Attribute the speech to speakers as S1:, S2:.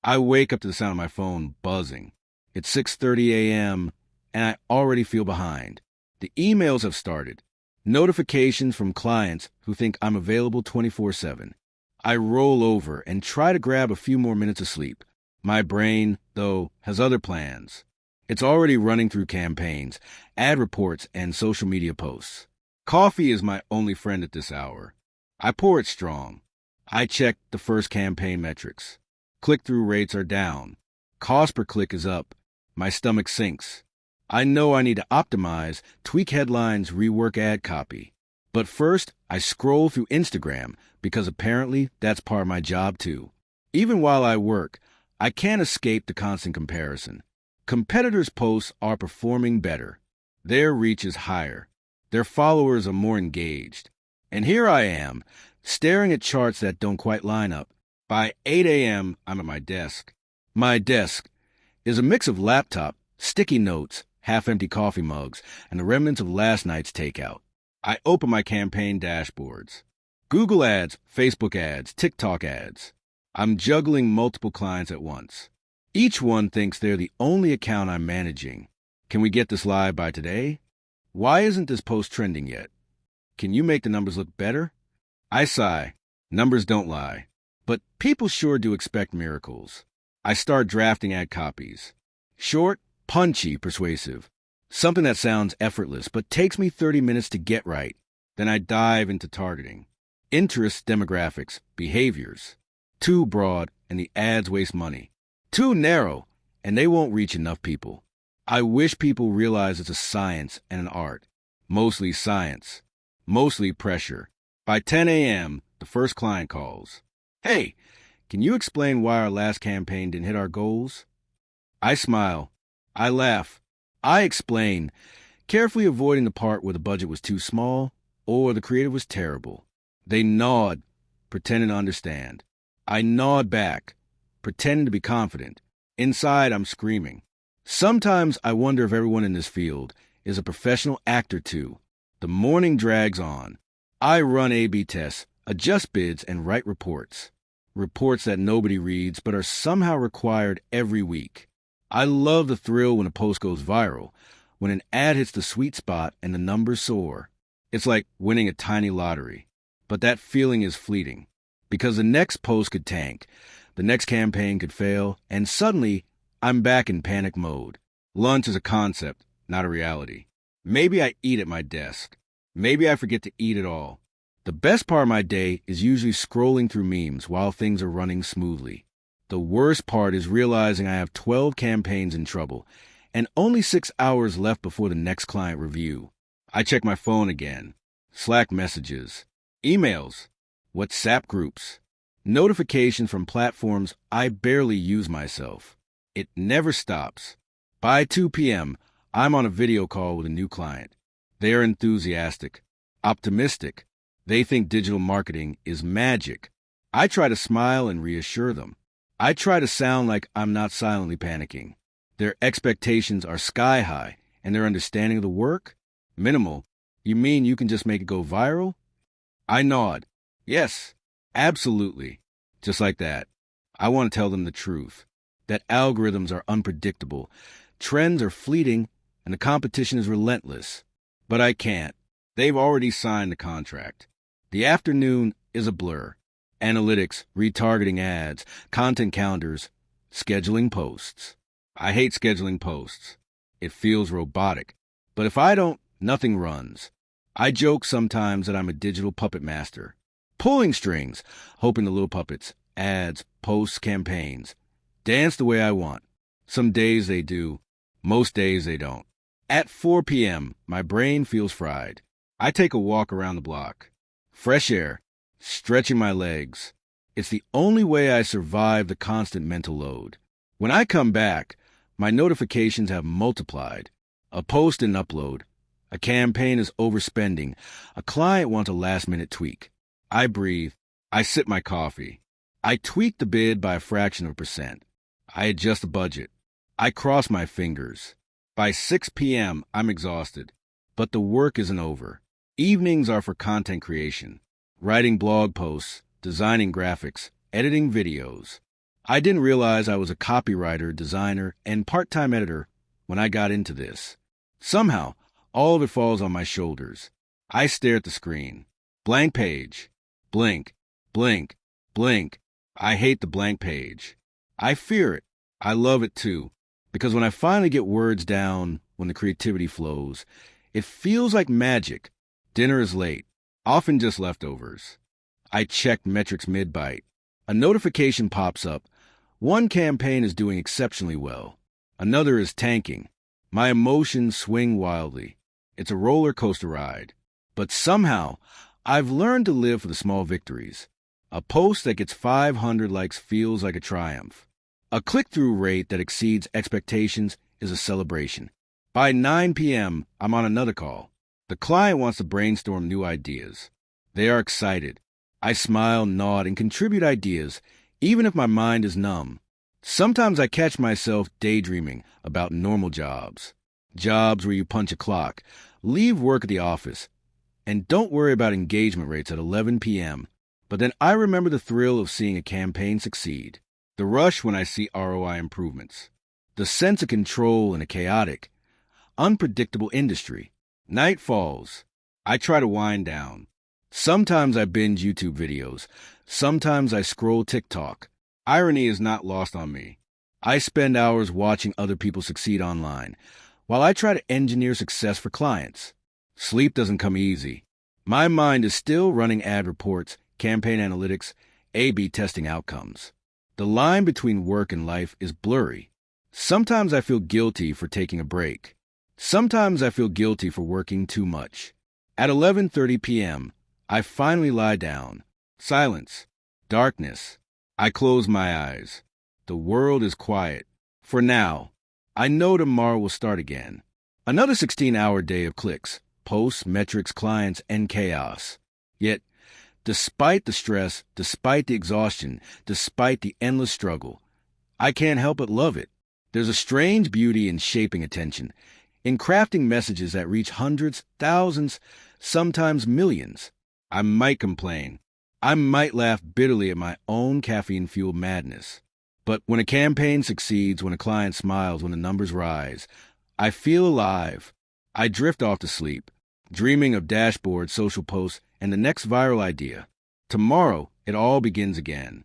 S1: I wake up to the sound of my phone buzzing. It's 6:30 a.m., and I already feel behind. The emails have started. Notifications from clients who think I'm available 24/7. I roll over and try to grab a few more minutes of sleep. My brain, though, has other plans. It's already running through campaigns, ad reports, and social media posts. Coffee is my only friend at this hour. I pour it strong. I check the first campaign metrics. Click-through rates are down. Cost per click is up. My stomach sinks. I know I need to optimize, tweak headlines, rework ad copy. But first, I scroll through Instagram because apparently that's part of my job too. Even while I work, I can't escape the constant comparison. Competitors' posts are performing better. Their reach is higher. Their followers are more engaged. And here I am, staring at charts that don't quite line up. By 8 a.m., I'm at my desk. My desk is a mix of laptop, sticky notes, half-empty coffee mugs, and the remnants of last night's takeout. I open my campaign dashboards. Google ads, Facebook ads, TikTok ads. I'm juggling multiple clients at once. Each one thinks they're the only account I'm managing. Can we get this live by today? Why isn't this post trending yet? Can you make the numbers look better? I sigh. Numbers don't lie. But people sure do expect miracles. I start drafting ad copies. Short, punchy, persuasive. Something that sounds effortless but takes me 30 minutes to get right. Then I dive into targeting. Interests, demographics, behaviors. Too broad, and the ads waste money. Too narrow, and they won't reach enough people. I wish people realize it's a science and an art. Mostly science. Mostly pressure. By 10 a.m., the first client calls. Hey, can you explain why our last campaign didn't hit our goals? I smile. I laugh. I explain, carefully avoiding the part where the budget was too small or the creative was terrible. They nod, pretending to understand. I nod back, pretending to be confident. Inside, I'm screaming. Sometimes I wonder if everyone in this field is a professional actor too. The morning drags on. I run A/B tests, adjust bids, and write reports. Reports that nobody reads but are somehow required every week. I love the thrill when a post goes viral, when an ad hits the sweet spot and the numbers soar. It's like winning a tiny lottery. But that feeling is fleeting, because the next post could tank, the next campaign could fail, and suddenly I'm back in panic mode. Lunch is a concept, not a reality. Maybe I eat at my desk. Maybe I forget to eat at all. The best part of my day is usually scrolling through memes while things are running smoothly. The worst part is realizing I have 12 campaigns in trouble and only 6 hours left before the next client review. I check my phone again. Slack messages, emails, WhatsApp groups, notifications from platforms I barely use myself. It never stops. By 2 p.m., I'm on a video call with a new client. They are enthusiastic, optimistic. They think digital marketing is magic. I try to smile and reassure them. I try to sound like I'm not silently panicking. Their expectations are sky high, and their understanding of the work? Minimal. You mean you can just make it go viral? I nod. Yes, absolutely. Just like that. I want to tell them the truth. That algorithms are unpredictable, trends are fleeting, and the competition is relentless. But I can't. They've already signed the contract. The afternoon is a blur. Analytics, retargeting ads, content calendars, scheduling posts. I hate scheduling posts. It feels robotic. But if I don't, nothing runs. I joke sometimes that I'm a digital puppet master. Pulling strings, hoping the little puppets, ads, posts, campaigns, dance the way I want. Some days they do. Most days they don't. At 4 p.m., my brain feels fried. I take a walk around the block. Fresh air. Stretching my legs. It's the only way I survive the constant mental load. When I come back, my notifications have multiplied. A post and upload. A campaign is overspending. A client wants a last-minute tweak. I breathe. I sip my coffee. I tweak the bid by a fraction of a percent. I adjust the budget. I cross my fingers. By 6 p.m., I'm exhausted. But the work isn't over. Evenings are for content creation. Writing blog posts, designing graphics, editing videos. I didn't realize I was a copywriter, designer, and part-time editor when I got into this. Somehow, all of it falls on my shoulders. I stare at the screen. Blank page. Blink. Blink. Blink. I hate the blank page. I fear it. I love it too. Because when I finally get words down, when the creativity flows, it feels like magic. Dinner is late. Often just leftovers. I check metrics mid-bite. A notification pops up. One campaign is doing exceptionally well. Another is tanking. My emotions swing wildly. It's a roller coaster ride. But somehow, I've learned to live for the small victories. A post that gets 500 likes feels like a triumph. A click-through rate that exceeds expectations is a celebration. By 9 p.m., I'm on another call. The client wants to brainstorm new ideas. They are excited. I smile, nod, and contribute ideas, even if my mind is numb. Sometimes I catch myself daydreaming about normal jobs. Jobs where you punch a clock, leave work at the office, and don't worry about engagement rates at 11 p.m. But then I remember the thrill of seeing a campaign succeed, the rush when I see ROI improvements, the sense of control in a chaotic, unpredictable industry. Night falls. I try to wind down. Sometimes I binge YouTube videos. Sometimes I scroll TikTok. Irony is not lost on me. I spend hours watching other people succeed online, while I try to engineer success for clients. Sleep doesn't come easy. My mind is still running ad reports, campaign analytics, A/B testing outcomes. The line between work and life is blurry. Sometimes I feel guilty for taking a break. Sometimes I feel guilty for working too much. At 11:30 p.m., I finally lie down. Silence. Darkness. I close my eyes. The world is quiet. For now. I know tomorrow will start again. Another 16-hour day of clicks, posts, metrics, clients, and chaos. Yet, despite the stress, despite the exhaustion, despite the endless struggle, I can't help but love it. There's a strange beauty in shaping attention, in crafting messages that reach hundreds, thousands, sometimes millions. I might complain. I might laugh bitterly at my own caffeine-fueled madness. But when a campaign succeeds, when a client smiles, when the numbers rise, I feel alive. I drift off to sleep, dreaming of dashboards, social posts, and the next viral idea. Tomorrow, it all begins again.